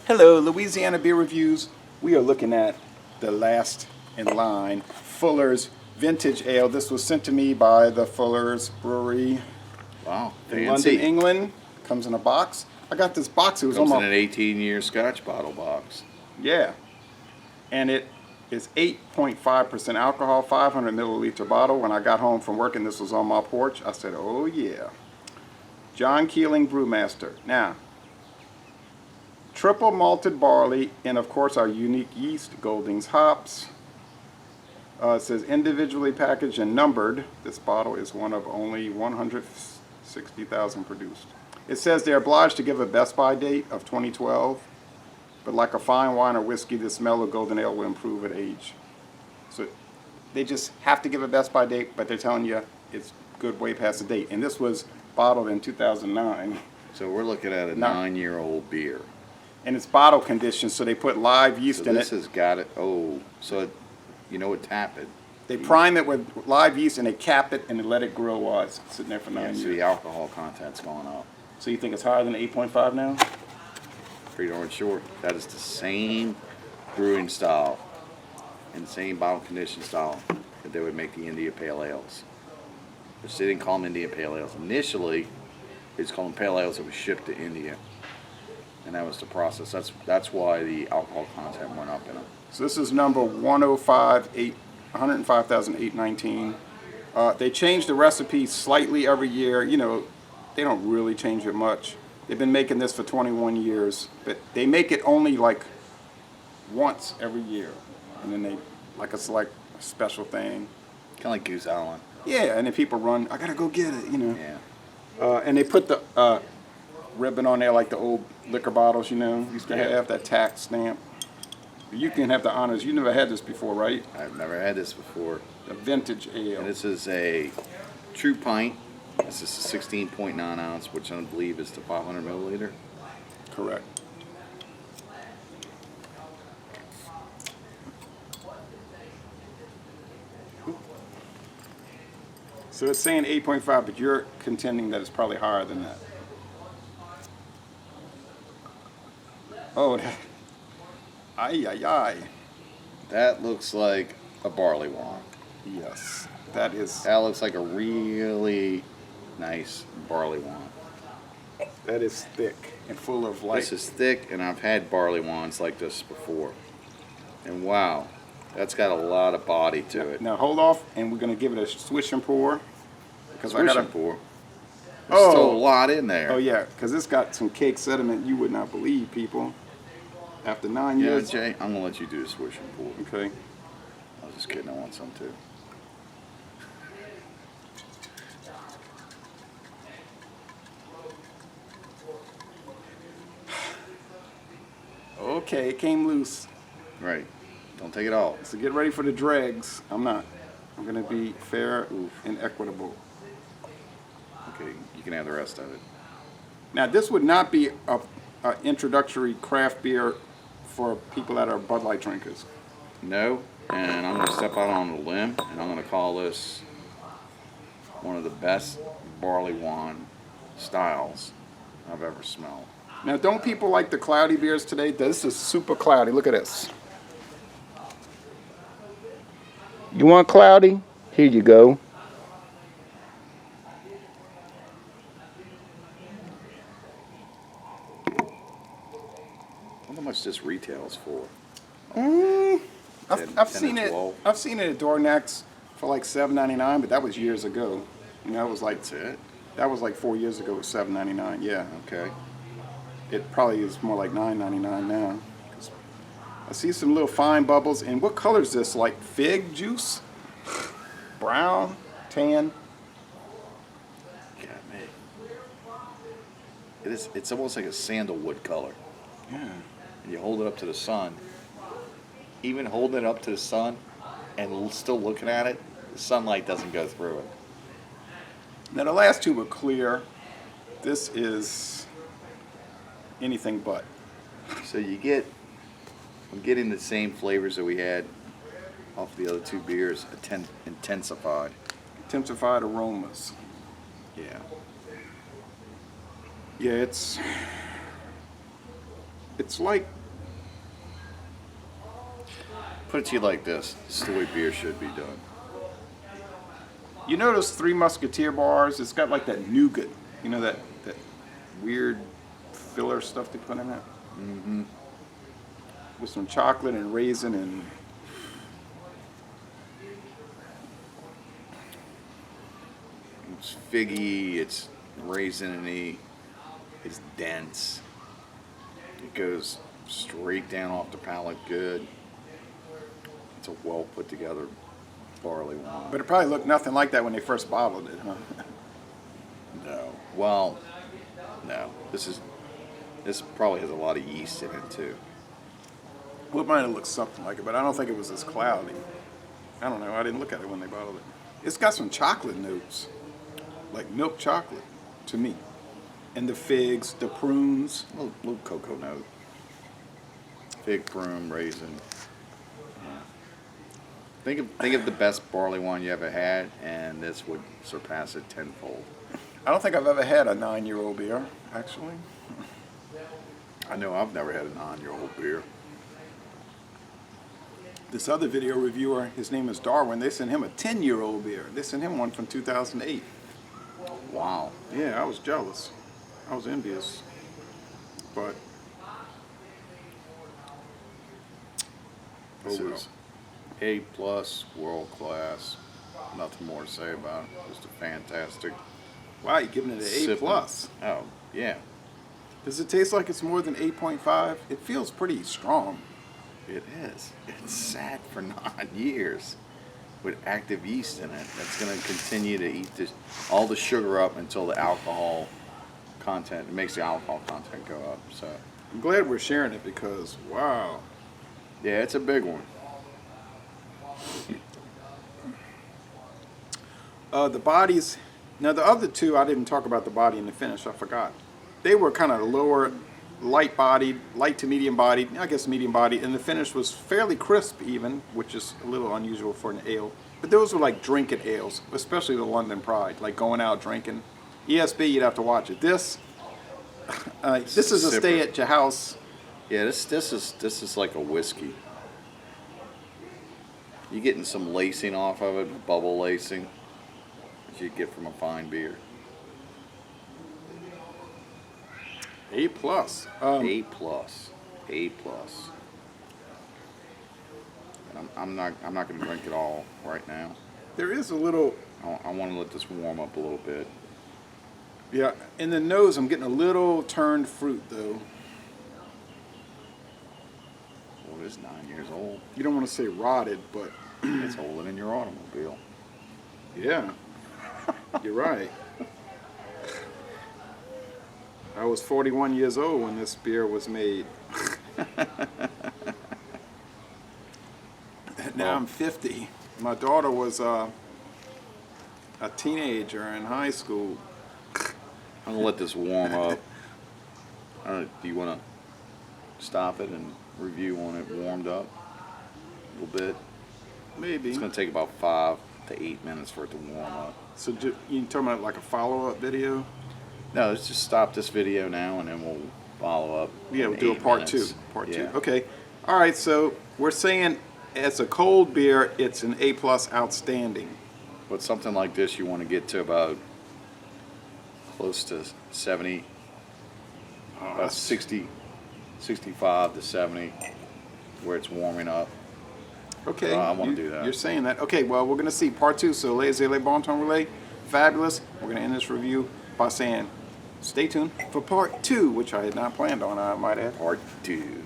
Hello, Louisiana Beer Reviews. We are looking at the last in line, Fuller's Vintage Ale. This was sent to me by the Fuller's Brewery Wow, in fancy. London, England. Comes in a box. I got this box. It was Comes on in my... an 18-year Scotch bottle box. Yeah. And it is 8.5% alcohol, 500 milliliter bottle. When I got home from work and this was on my porch, I said, oh yeah. John Keeling Brewmaster. Now, triple malted barley, and of course our unique yeast, Goldings hops. It says individually packaged and numbered. This bottle is one of only 160,000 produced. It says they're obliged to give a best by date of 2012, but like a fine wine or whiskey, the smell of golden ale will improve with age. So they just have to give a best by date, but they're telling you it's good way past the date. And this was bottled in 2009. So we're looking at a 9-year-old beer. And it's bottle conditioned, so they put live yeast So in this it. has got it. Oh, so it, tap it. They prime it with live yeast and they cap it and they let it grow while it's sitting there for 9 Yeah, years. so the alcohol content's going up. So you think it's higher than 8.5 now? Pretty darn sure. That is the same brewing style and the same bottle condition style that they would make the India Pale Ales. Which they didn't call them India Pale Ales. Initially, they just called them Pale Ales that was shipped to India. And that was the process. That's why the alcohol content went up in them. So this is number 105,819. They change the recipe slightly every year. You know, they don't really change it much. They've been making this for 21 years, but they make it only like once every year. And then they, it's like a special thing. Kind of like Goose Island. Yeah, and then people run, I gotta go get it, you know. Yeah. And they put the ribbon on there like the old liquor bottles, you know, used to have that tax stamp. You can have the honors. You never had this before, right? I've never had this before. The vintage ale. And this is a true pint. This is a 16.9 ounce, which I believe is the 500 milliliter. Correct. So it's saying 8.5, but you're contending that it's probably higher than that. Oh, ay, ay, ay. That looks like a barley wine. Yes, that is. That looks like a really nice barley wine. That is thick and full of light. This is thick, and I've had barley wines like this before. And wow, that's got a lot of body to it. Now hold off, and we're gonna give it a swish and pour. Swish and pour. There's still a lot in there. Oh yeah, because it's got some cake sediment you would not believe, people. After 9 Yeah, years. Jay, I'm gonna let you do the swish and pour. Okay. I was just kidding. I want some too. Okay, it came loose. Right. Don't take it all. So get ready for the dregs. I'm not. I'm gonna be fair and equitable. Okay, you can have the rest of it. Now this would not be a introductory craft beer for people that are Bud Light drinkers. No, and I'm going to step out on a limb, and I'm going to call this one of the best barley wine styles I've ever smelled. Now don't people like the cloudy beers today? This is super cloudy. Look at this. You want cloudy? Here you go. I wonder how much this retails for. I've seen it. I've seen it at Dornac's for like $7.99, but that was years ago. You know, that was like That's it? that was like 4 years ago. It was $7.99. Yeah, Okay. it probably is more like $9.99 now. I see some little fine bubbles. And what color is this? Like fig juice? Brown, tan. Got me. It's almost like a sandalwood color. Yeah. And you hold it up to the sun. Even holding it up to the sun and still looking at it, the sunlight doesn't go through it. Now the last two were clear. This is anything but. So I'm getting the same flavors that we had off the other two beers, intensified. Intensified aromas. Yeah. Yeah, it's It's like, Put it to you like this: this is the way beer should be done. you know those Three Musketeer bars? It's got like that nougat, you know, that weird filler stuff they put in it? Mm-hmm. With some chocolate and raisin and... It's figgy, it's raisiny, it's dense. It goes straight down off the palate good. It's a well put together barley wine. But it probably looked nothing like that when they first bottled it, huh? No. Well, no. This probably has a lot of yeast in it too. Well, it might have looked something like it, but I don't think it was as cloudy. I don't know. I didn't look at it when they bottled it. It's got some chocolate notes, like milk chocolate, to me. And the figs, the prunes. Little cocoa note. Fig, prune, raisin. Yeah. Think of the best barley wine you ever had, and this would surpass it tenfold. I don't think I've ever had a 9-year-old beer, actually. I know I've never had a 9-year-old beer. This other video reviewer, his name is Darwin, they sent him a 10-year-old beer. They sent him one from 2008. Wow. Yeah, I was jealous. I was envious. But This well. is A+, world class. Nothing more to say about it. Just a fantastic. Wow, you're giving it an A+. Sipping. Oh, yeah. Does it taste like it's more than 8.5? It feels pretty strong. It is. It's sat for 9 years with active yeast in it. That's going to continue to eat all the sugar up until the alcohol content, it makes the alcohol content go up. So, I'm glad we're sharing it because, wow. yeah, it's a big one. The bodies, now the other two, I didn't talk about the body and the finish, I forgot. They were kind of lower, light bodied, light to medium bodied, I guess medium bodied, and the finish was fairly crisp even, which is a little unusual for an ale. But those were like drinking ales, especially the London Pride, like going out drinking. ESB, you'd have to watch it. This is a stay at your house. Yeah, this is like a whiskey. You're getting some lacing off of it, bubble lacing, that you get from a fine beer. A+. A+. A+. And I'm not going to drink it all right now. There is a little, I want to let this warm up a little bit. yeah, in the nose I'm getting a little turned fruit though. Well, it is 9 years old. You don't want to say rotted, but It's older than your automobile. yeah, you're right. I was 41 years old when this beer was made. Now I'm 50. My daughter was a teenager in high school. I'm going to let this warm up. I don't know, do you want to stop it and review on it warmed up a little bit? Maybe. It's going to take about 5 to 8 minutes for it to warm up. So you talking about like a follow-up video? No, let's just stop this video now and then we'll follow up. Yeah, in we'll do a 8 part minutes. 2. Part Yeah. 2. Okay. All right. So we're saying as a cold beer, it's an A+ outstanding. But something like this, you want to get to about close to 70, about 60, 65 to 70, where it's warming up. Okay. I wanna do that. You're saying that. Okay. Well, we're gonna see part 2. So, ladies and bon ton relay, fabulous. We're gonna end this review by saying, stay tuned for part 2, which I had not planned on. I might add. Part 2.